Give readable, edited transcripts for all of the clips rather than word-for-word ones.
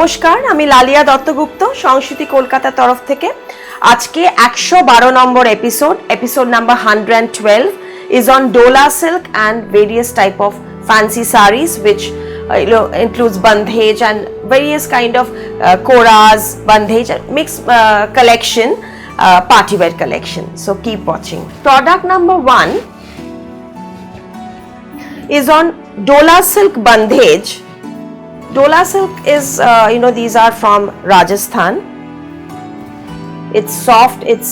নমস্কার, আমি লালিয়া দত্তগুপ্ত সংস্কৃতি কলকাতা তরফ থেকে। আজকে 112 নম্বর episode number 112 is on Dola silk and various type of fancy sarees which includes bandhej and various kind of koras, bandhej mixed collection, party wear collection. So keep watching. Product number 1 is on Dola silk bandhej. Dola silk is, these are from Rajasthan. It's soft, it's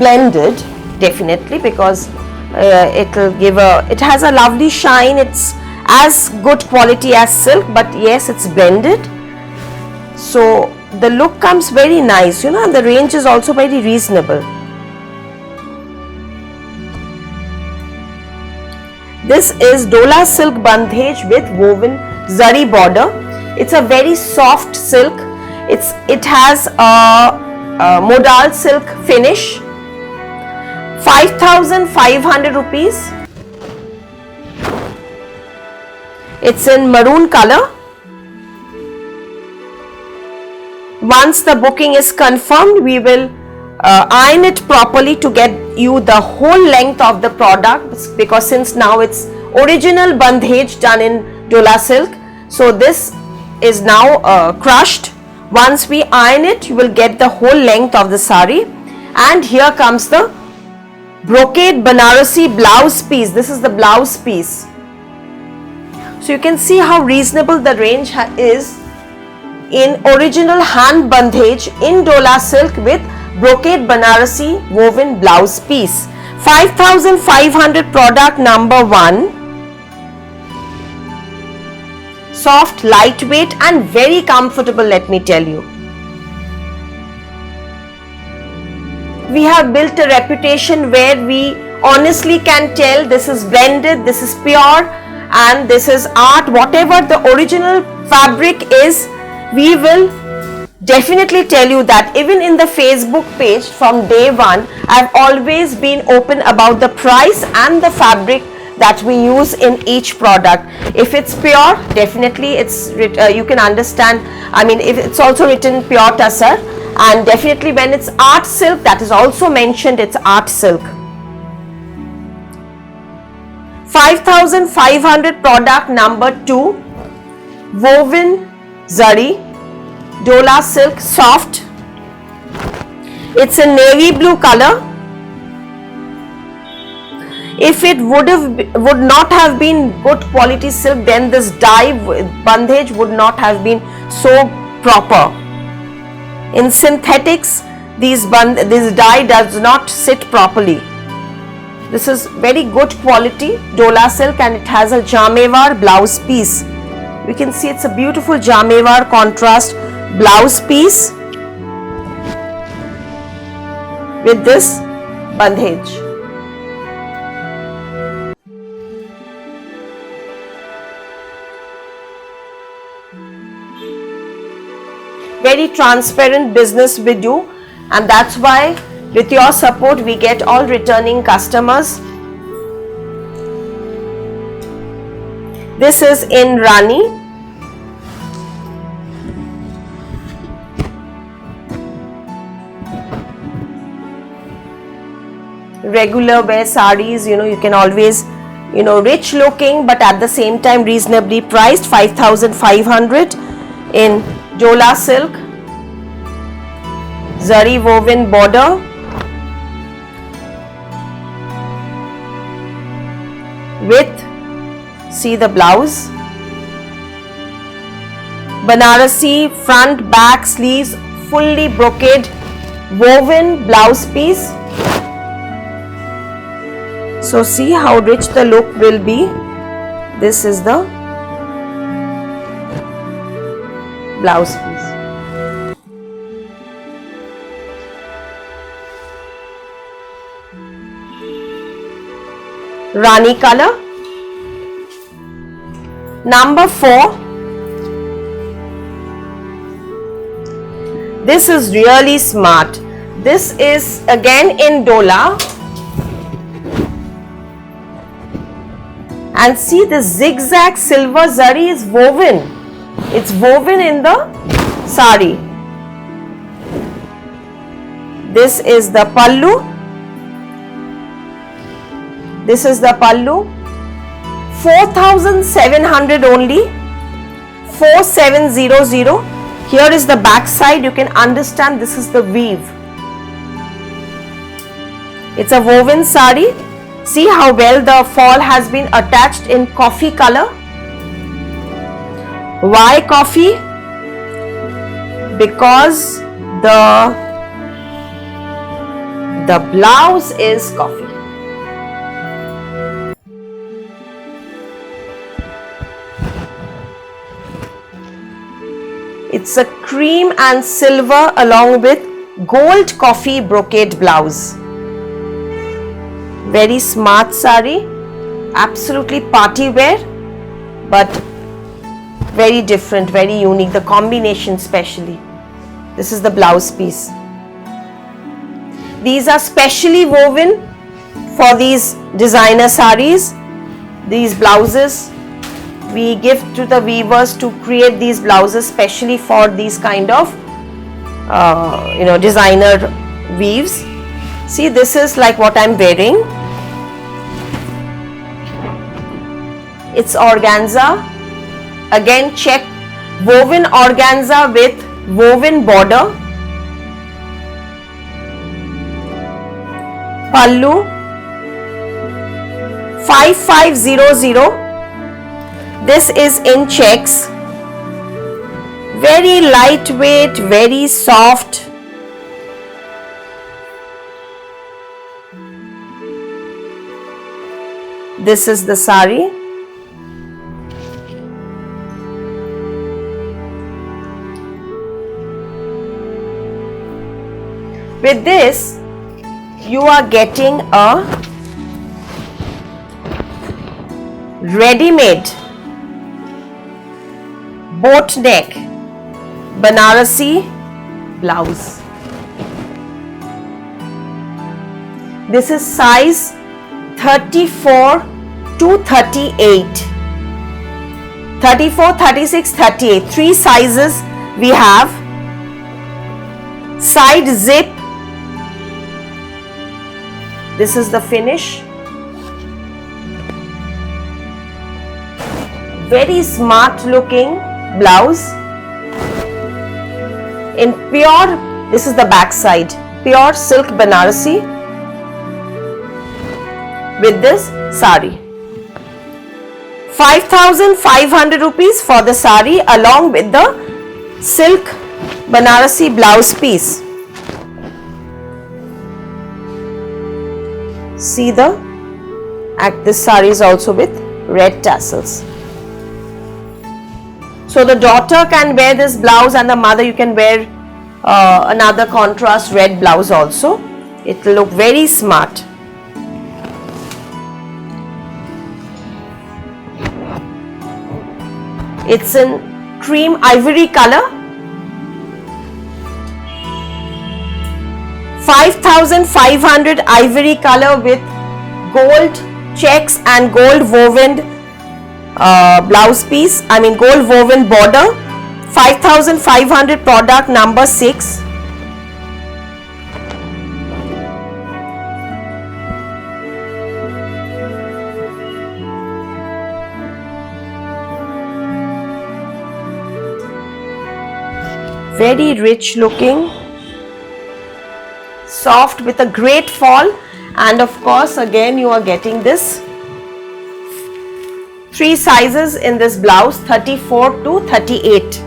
blended definitely because it has a lovely shine. It's as good quality as silk, but yes, it's blended. So the look comes very nice, and the range is also very reasonable. This is Dola silk bandhej with woven zari border. It's a very soft silk. It has a modal silk finish. 5,500 rupees. It's in maroon color. Once the booking is confirmed, we will iron it properly to get you the whole length of the product, because since now it's original bandhej done in Dola silk. So this is now crushed. Once we iron it, you will get the whole length of the sari. And here comes the brocade Banarasi blouse piece. This is the blouse piece. So you can see how reasonable the range is in original hand bandhej in Dola silk with brocade Banarasi woven blouse piece. 5,500 product number 1. Soft, lightweight and very comfortable, let me tell you. We have built a reputation where we honestly can tell this is blended, this is pure and this is art. Whatever the original fabric is, we will definitely tell you that. Even in the Facebook page from day one, I've always been open about the price and the fabric that we use in each product. If it's pure, definitely you can understand. I mean, if it's also written pure tussar, and definitely when it's art silk, that is also mentioned, it's art silk. 5,500 product number 2, woven zari Dola silk, soft. It's a navy blue color. If it would not have been good quality silk, then this dye bandhej would not have been so proper. In synthetics, this dye does not sit properly. This is very good quality Dola silk and it has a jamewar blouse piece. You can see it's a beautiful jamewar contrast blouse piece with this bandhej. Very transparent business we do, and that's why with your support we get all returning customers. This is in Rani. Regular wear sarees, you can always, rich looking but at the same time reasonably priced. 5,500 in Dola silk, zari woven border, with, see the blouse, Banarasi front, back, sleeves, fully brocade woven blouse piece. So see how rich the look will be. This is the blouse piece. Rani color. Number 4. This is really smart. This is again in Dola. And see, the zigzag silver zari is woven It's woven in the sari. This is the pallu. This is the pallu. 4,700 only. 4700. Here is the back side. You can understand this is the weave. It's a woven sari. See how well the fall has been attached in coffee color. Why coffee? Because the blouse is coffee. It's a cream and silver along with gold coffee brocade blouse. Very smart sari, absolutely party wear, but very different, very unique, the combination specially. This is the blouse piece. These are specially woven for these designer saris. These blouses we give to the weavers to create these blouses specially for these kind of designer weaves. See, this is like what I'm wearing. It's organza. Again, check, woven organza with woven border. Pallu 5500. This is in checks. Very lightweight, very soft. This is the sari. With this, you are getting a ready-made boat neck Banarasi blouse. This is size 34 to 38. 34, 36, 38. 3 sizes we have. Side zip. This is the finish. Very smart looking blouse. In pure, this is the back side. Pure silk Banarasi with this sari. 5,500 rupees for the sari along with the silk Banarasi blouse piece. See this sari is also with red tassels. So the daughter can wear this blouse and the mother, you can wear another contrast red blouse also. It will look very smart. It's in cream ivory color. 5,500 ivory color with gold checks and gold woven blouse piece. Gold woven border. 5,500, product number 6. Very rich looking, soft with a great fall, and of course again you are getting this 3 sizes in this blouse, 34 to 38.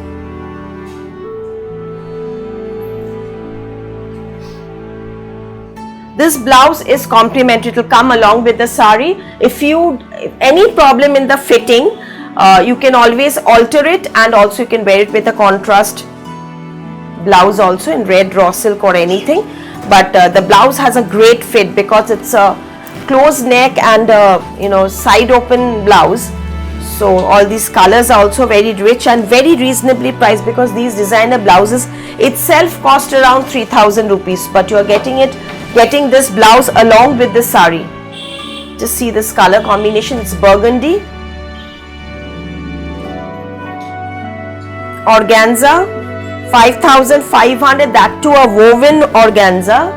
This blouse is complimentary, it will come along with the sari. If any problem in the fitting, you can always alter it, and also you can wear it with a contrast blouse also in red raw silk or anything. But the blouse has a great fit because it's a closed neck and side open blouse. So all these colors are also very rich and very reasonably priced, because these designer blouses itself cost around 3,000 rupees, but you are getting this blouse along with the sari. Just see this color combination, it's burgundy. organza, 5,500, that too a woven organza.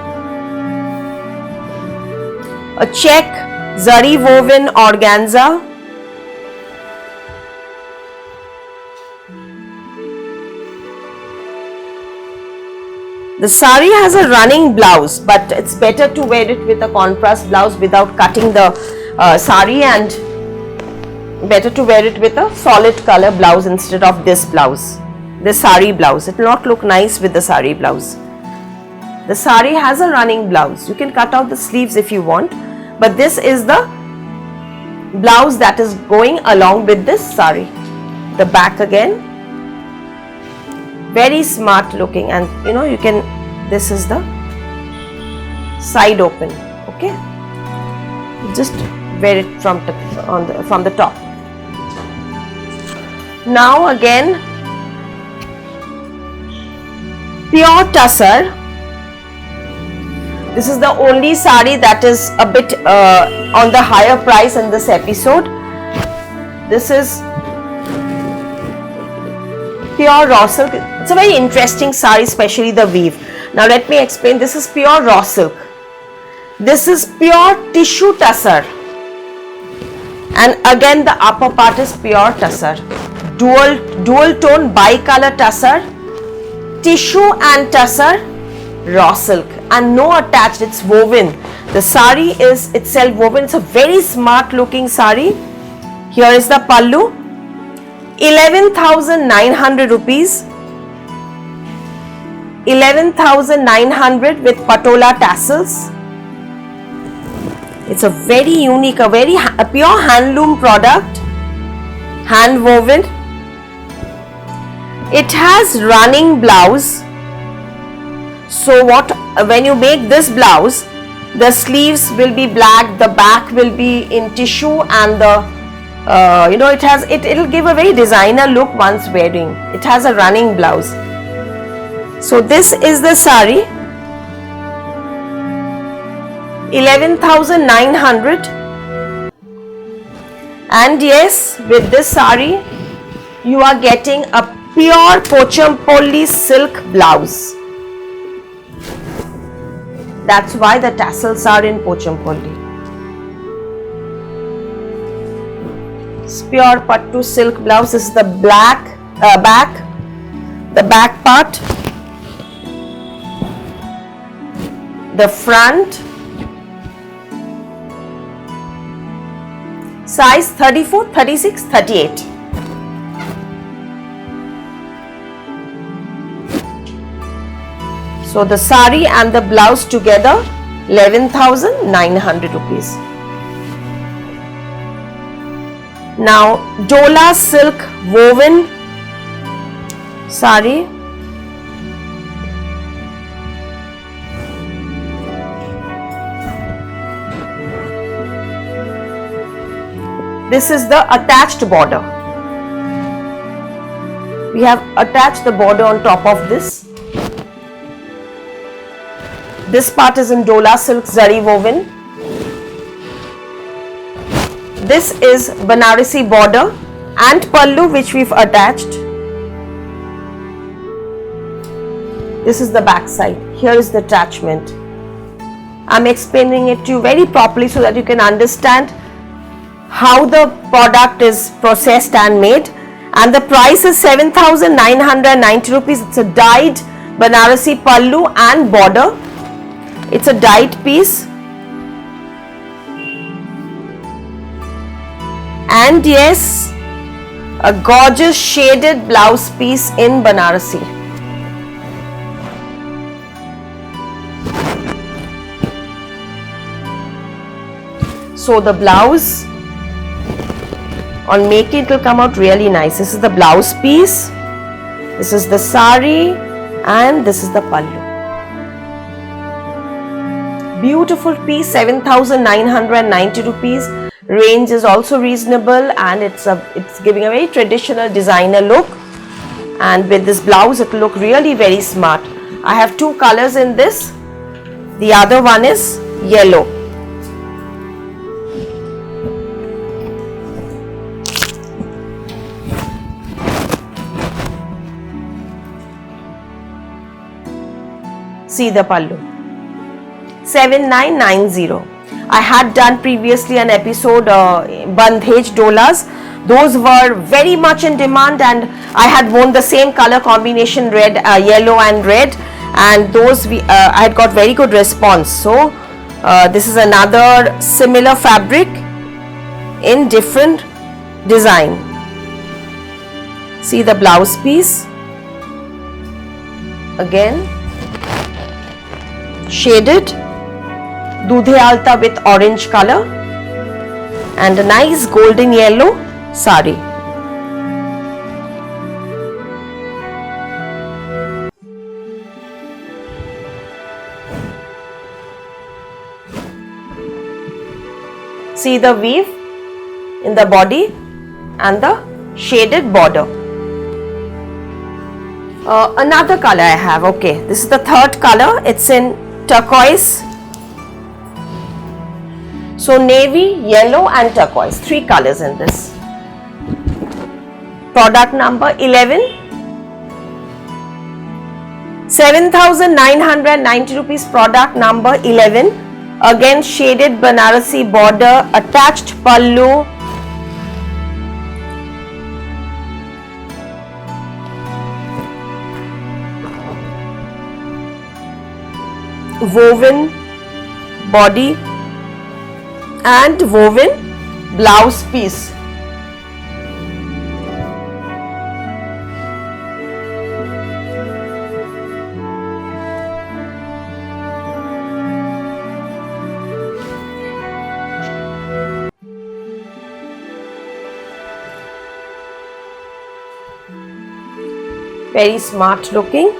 A check zari woven organza. The sari has a running blouse, but it's better to wear it with a contrast blouse without cutting the sari, and better to wear it with a solid color blouse instead of this blouse, the sari blouse. It will not look nice with the sari blouse. The sari has a running blouse. You can cut out the sleeves if you want, but this is the blouse that is going along with this sari. The back again, very smart looking, and you can, this is the side open. Okay, just wear it from the top. Now again, pure tussar. This is the only sari that is a bit on the higher price in this episode. This is pure raw silk. It's a very interesting sari, especially the weave. Now let me explain. This is pure raw silk. This is pure tissue tussar, and again the upper part is pure tussar. Dual tone bicolor tussar, tissue and tussar, raw silk, and no attached. It's woven. The sari is itself woven. It's a very smart looking sari. Here is the pallu. 11,900 rupees. 11,900 with patola tassels. It's a very unique, a pure handloom product, hand woven. It has running blouse. So when you make this blouse, the sleeves will be black, the back will be in tissue, and it'll give a very designer look once wearing. It has a running blouse. So this is the sari, 11,900, and yes, with this sari you are getting a pure Pochampalli silk blouse. That's why the tassels are in Pochampalli. It's pure Pattu silk blouse. This is the back, the back part, the front. Size 34, 36, 38. So the sari and the blouse together, 11,900 rupees. Now Dola silk woven sari. This is the attached border. We have attached the border on top of this. This part is in Dola silk zari woven. This is Banarasi border and pallu which we've attached. This is the back side. Here is the attachment. I'm explaining it to you very properly so that you can understand how the product is processed and made. And the price is 7,990 rupees. It's a dyed Banarasi pallu and border. It's a dyed piece. And yes, a gorgeous shaded blouse piece in Banarasi. So the blouse, on making it will come out really nice. This is the blouse piece, this is the sari, and this is the pallu. Beautiful piece, 7,990 rupees. Range is also reasonable, and it's giving a very traditional designer look. And with this blouse, it will look really very smart. I have two colors in this. The other one is yellow. See the pallu. 7990. I had done previously an episode Bandhej Dolas. Those were very much in demand, and I had worn the same color combination, red, yellow and red, and those I had got very good response. So this is another similar fabric in different design. See the blouse piece. Again shaded Dudhe Alta with orange color and a nice golden yellow sari. See the weave in the body and the shaded border. Another color I have. Okay, this is the third color. It's in turquoise. So navy, yellow and turquoise. 3 colors in this. Product number 11. 7,990 rupees. Product number 11. Again shaded Banarasi border, attached pallu. Woven body and woven blouse piece. Very smart looking.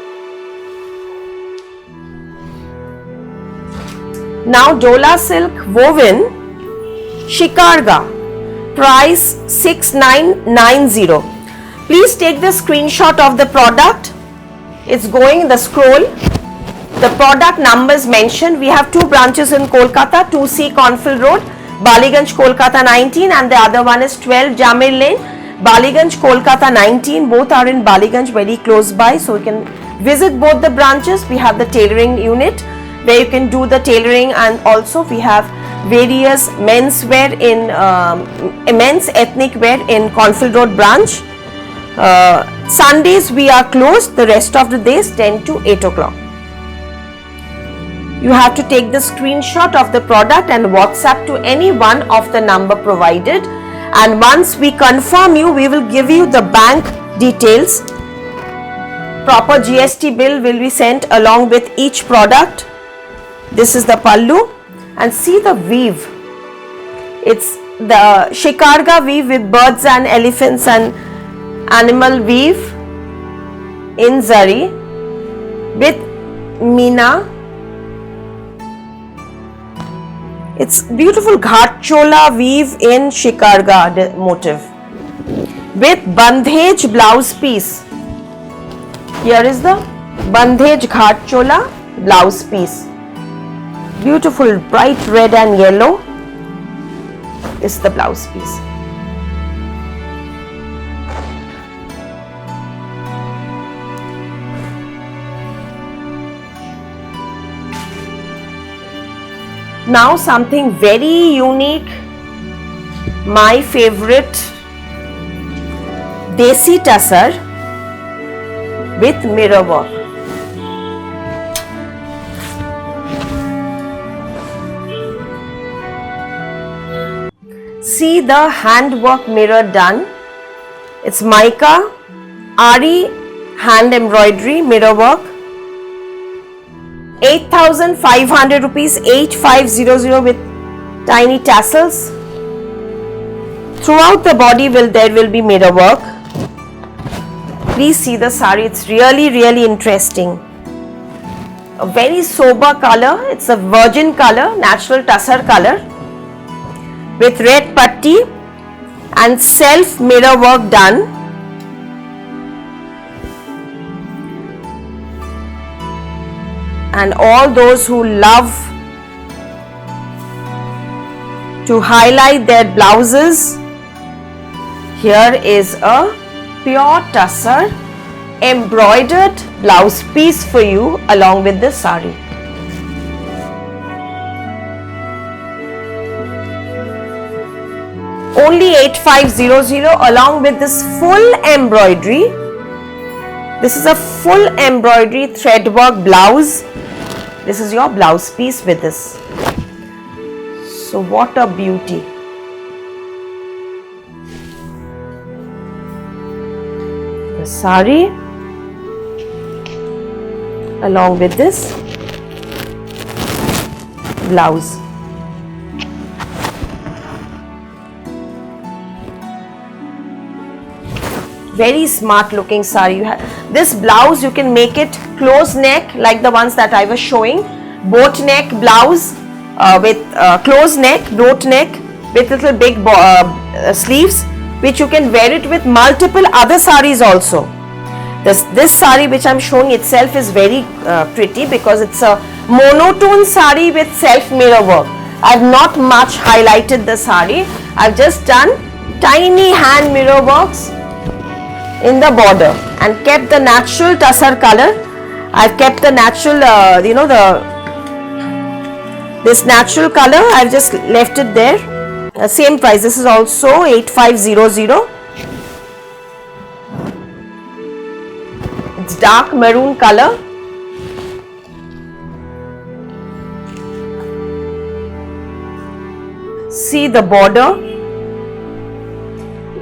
Now Dola silk woven Shikarga, price 6990. Please take the screenshot of the product. It's going in the scroll. The product number is mentioned. We have 2 branches in Kolkata, 2C Cornfield Road, Baliganj, Kolkata 19, and the other one is 12 Jamir Lane, Baliganj, Kolkata 19. Both are in Baliganj, very close by, so you can visit both the branches. We have the tailoring unit where you can do the tailoring, and also we have various menswear in men's ethnic wear in Cornfield Road branch. Sundays we are closed, the rest of the days 10 to 8 o'clock. You have to take the screenshot of the product and WhatsApp to any one of the number provided, and once we confirm you, we will give you the bank details. Proper GST bill will be sent along with each product. This is the pallu, and see the weave. It's the Shikarga weave with birds and elephants and animal weave in zari with Meena. It's beautiful Ghat Chola weave in Shikarga motif with Bandhej blouse piece. Here is the Bandhej Ghat Chola blouse piece. Beautiful bright red and yellow is the blouse piece. Now something very unique, my favorite, Desi Tussar with mirror work. See the handwork mirror done. It's mica, Ari hand embroidery mirror work. 8,500 rupees, 8500 with tiny tassels. Throughout the body there will be mirror work. Please see the sari. It's really interesting. A very sober color. It's a virgin color, natural tussar color, with red patti and self mirror work done. And all those who love to highlight their blouses, here is a pure tussar embroidered blouse piece for you along with this sari. Only 8500 along with this full embroidery. This is a full embroidery thread work blouse. This is your blouse piece with this. So what a beauty. The sari along with this blouse. Very smart looking sari. You have this blouse, you can make it close neck like the ones that I was showing. Boat neck blouse with close neck, boat neck with little big sleeves, which you can wear it with multiple other saris also. This sari which I am showing itself is very pretty because it's a monotone sari with self mirror work. I have not much highlighted the sari. I have just done tiny hand mirror works in the border and kept the natural tussar color. I've kept the natural, this natural color. I've just left it there. Same price. This is also 8500. It's dark maroon color. See the border.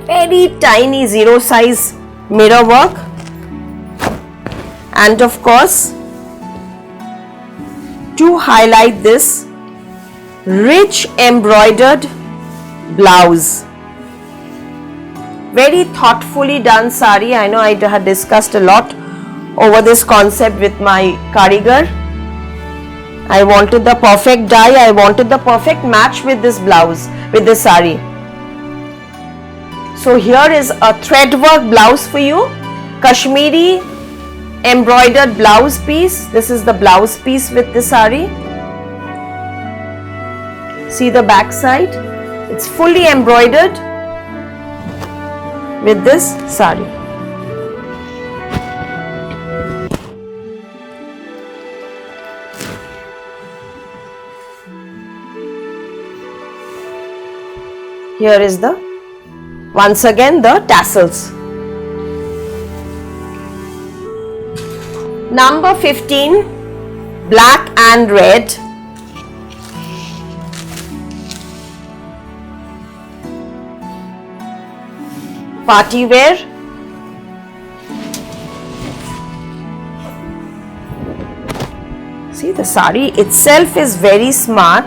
Very tiny zero size mirror work, and of course to highlight this rich embroidered blouse. Very thoughtfully done sari. I know I had discussed a lot over this concept with my karigar. I wanted the perfect dye, I wanted the perfect match with this blouse, with this sari. So here is a thread work blouse for you, Kashmiri embroidered blouse piece. This is the blouse piece with this sari. See the back side, it's fully embroidered with this sari. Here is once again the tassels. Number 15, black and red. Party wear. See, the sari itself is very smart.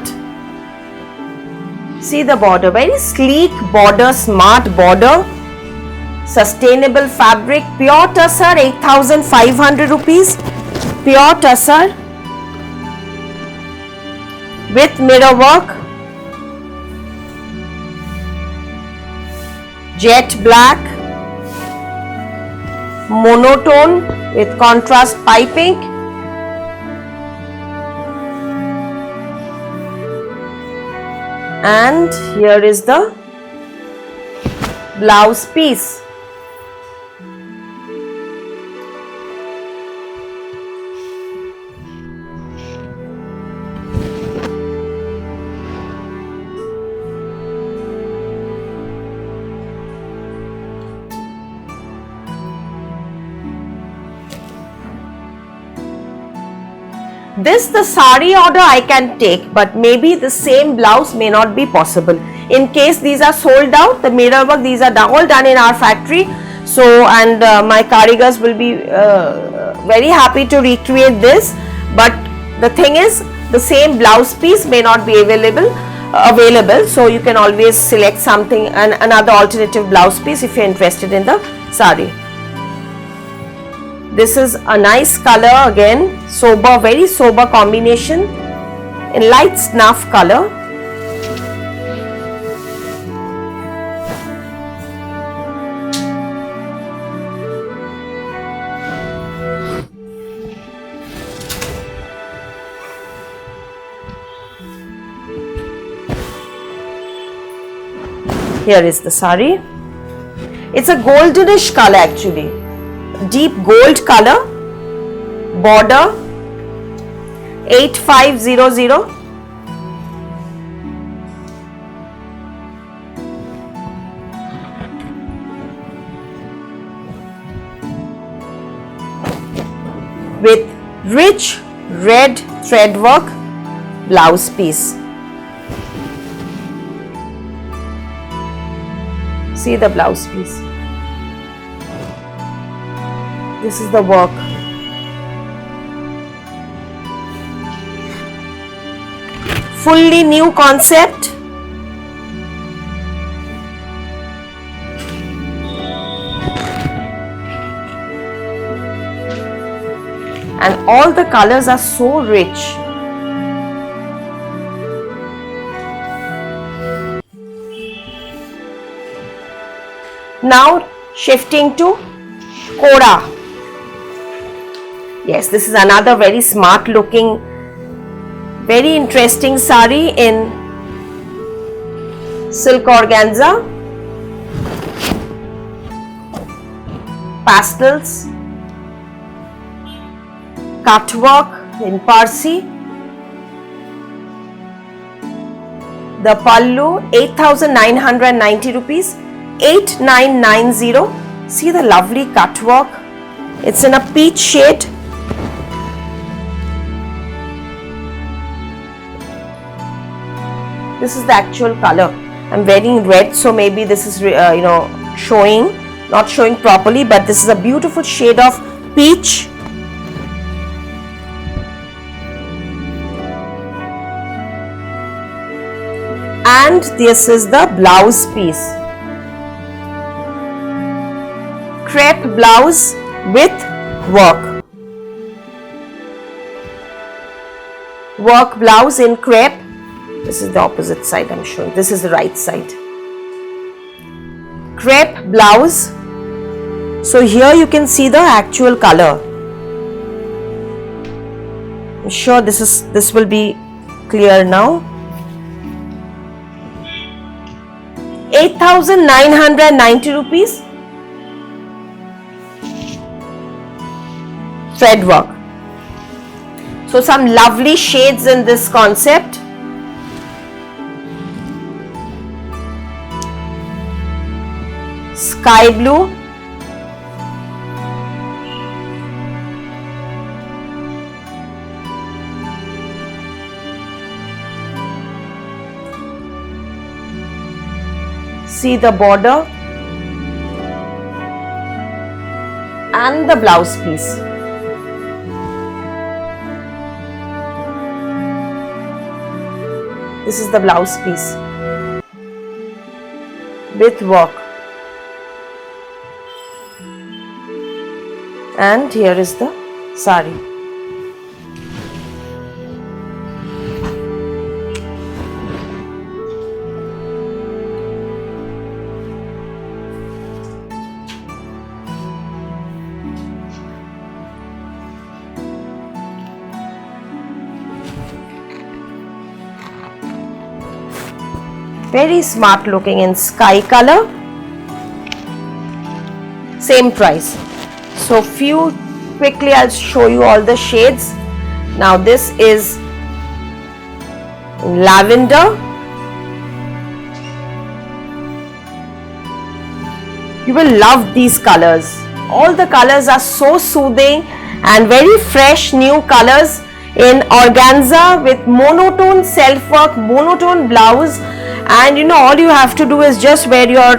See the border, very sleek border, smart border, sustainable fabric, pure tussar, 8500 rupees, pure tussar with mirror work, jet black, monotone with contrast piping. And here is the blouse piece. This the sari order I can take, but maybe the same blouse may not be possible. In case these are sold out, the mirror work, these are all done in our factory. So, and my karigars will be very happy to recreate this. But the thing is, the same blouse piece may not be available. So you can always select something and another alternative blouse piece if you are interested in the sari. This is a nice color again, sober, very sober combination in light snuff color. Here is the sari. It's a goldenish color actually. deep gold color, border 8500. With rich red thread work blouse piece. See the blouse piece. This is the work. Fully new concept. And all the colors are so rich. Now shifting to Kora. Yes, this is another very smart looking, very interesting sari in silk organza, pastels, cut work in Parsi. The pallu 8,990 rupees, 8990. See the lovely cut work. It's in a peach shade. This is the actual color. I'm wearing red, so maybe this is showing, not showing properly, but this is a beautiful shade of peach. And this is the blouse piece. Crepe blouse with work. Work blouse in crepe. This is the opposite side I'm showing. This is the right side. Crepe blouse. So here you can see the actual color. I'm sure this will be clear now. 8,990 rupees. Thread work. So some lovely shades in this concept. Sky blue, see the border and the blouse piece. This is the blouse piece with work. And here is the sari. Very smart looking in sky color. Same price. So quickly I'll show you all the shades. Now this is lavender. You will love these colors. All the colors are so soothing and very fresh new colors in organza with monotone self work, monotone blouse, and all you have to do is just wear your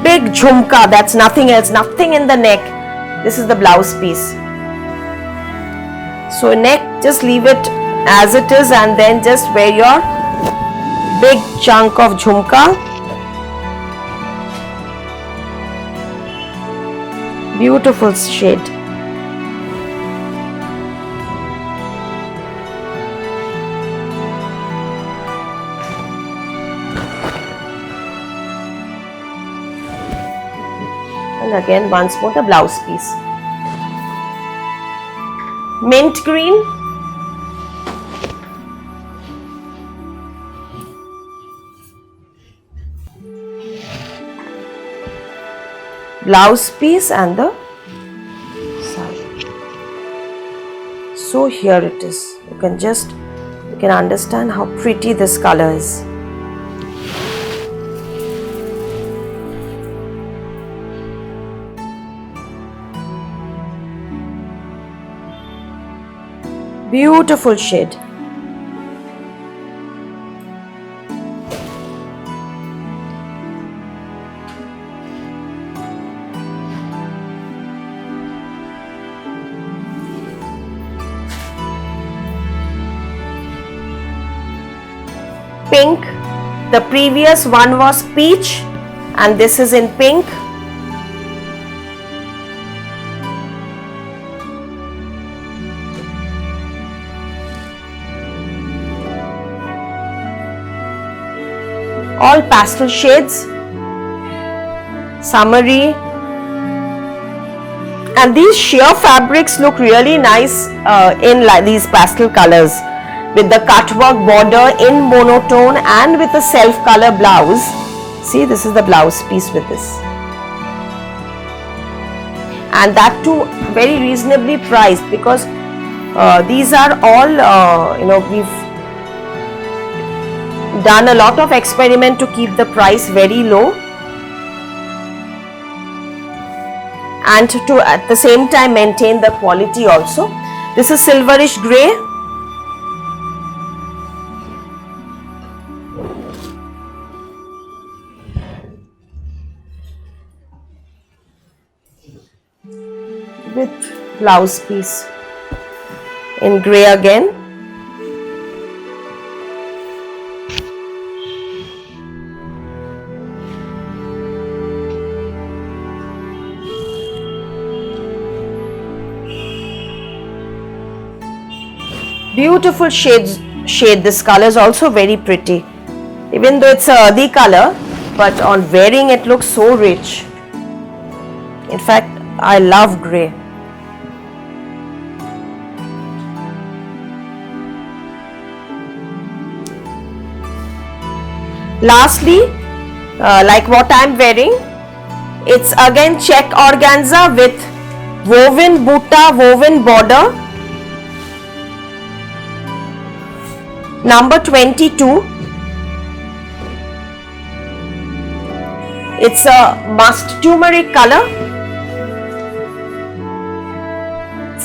big jhumka. That's nothing else, nothing in the neck. This is the blouse piece. So neck, just leave it as it is and then just wear your big chunk of jhumka. Beautiful shade. And again once more the blouse piece. Mint green. Blouse piece and the So here it is. You can understand how pretty this color is. Beautiful shade. Pink. The previous one was peach and this is in pink. All pastel shades, summery, and these sheer fabrics look really nice in these pastel colors with the cutwork border in monotone and with a self color blouse. See, this is the blouse piece with this, and that too very reasonably priced because these are all we've done a lot of experiment to keep the price very low and to at the same time maintain the quality also. This is silverish grey. With blouse piece in grey again. Beautiful shade. This color is also very pretty, even though it's a earthy color, but on wearing it looks so rich. In fact, I love grey. Lastly, like what I'm wearing, it's again check organza with woven butta, woven border. Number 22. It's a must turmeric color.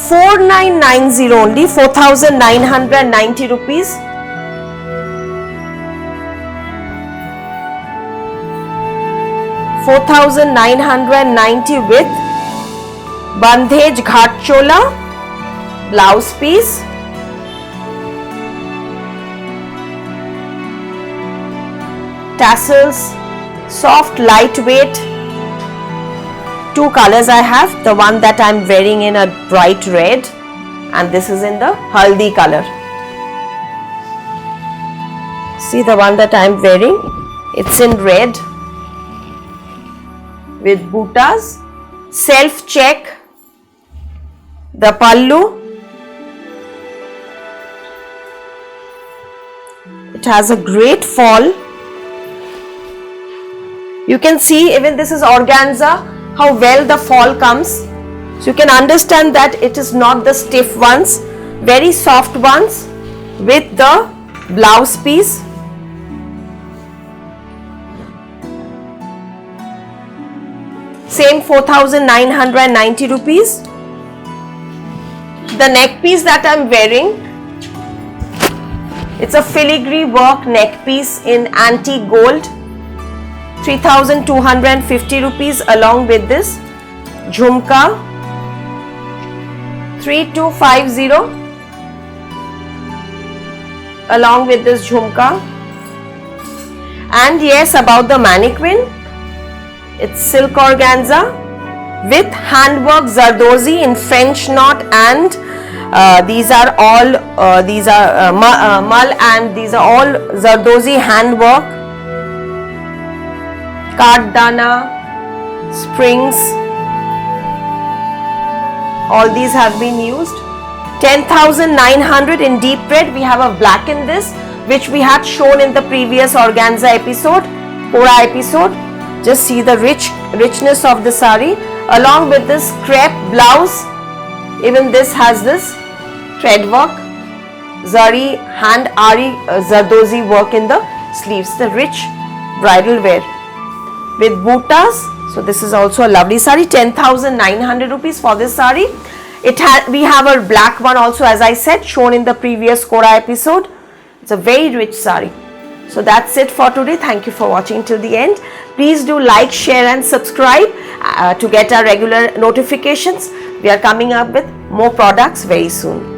4990 only, 4,990 rupees. $4,990 with bandhej ghat chola, blouse piece. Tassels, soft, lightweight. Two colors I have, the one that I'm wearing in a bright red and this is in the haldi color. See the one that I'm wearing, it's in red with buttas. Self check, the pallu. It has a great fall. You can see even this is organza, how well the fall comes. So you can understand that it is not the stiff ones, very soft ones with the blouse piece. Same 4,990 rupees. The neck piece that I'm wearing, it's a filigree work neck piece in antique gold. 3,250 rupees along with this jhumka. 3,250 along with this jhumka. And yes, about the mannequin, it's silk organza with handwork zardozi in French knot, and these are all mull, and these are all zardozi handwork. Kardana, springs, all these have been used. 10,900 in deep red. We have a black in this, which we had shown in the previous organza episode, Pura episode. Just see the richness of the sari along with this crepe blouse. Even this has this thread work, zari hand ari zardozi work in the sleeves, the rich bridal wear with bootas. So this is also a lovely sari, 10,900 rupees for this sari. We have a black one also, as I said, shown in the previous Kora episode. It's a very rich sari. So that's it for today. Thank you for watching till the end. Please do like, share and subscribe to get our regular notifications. We are coming up with more products very soon.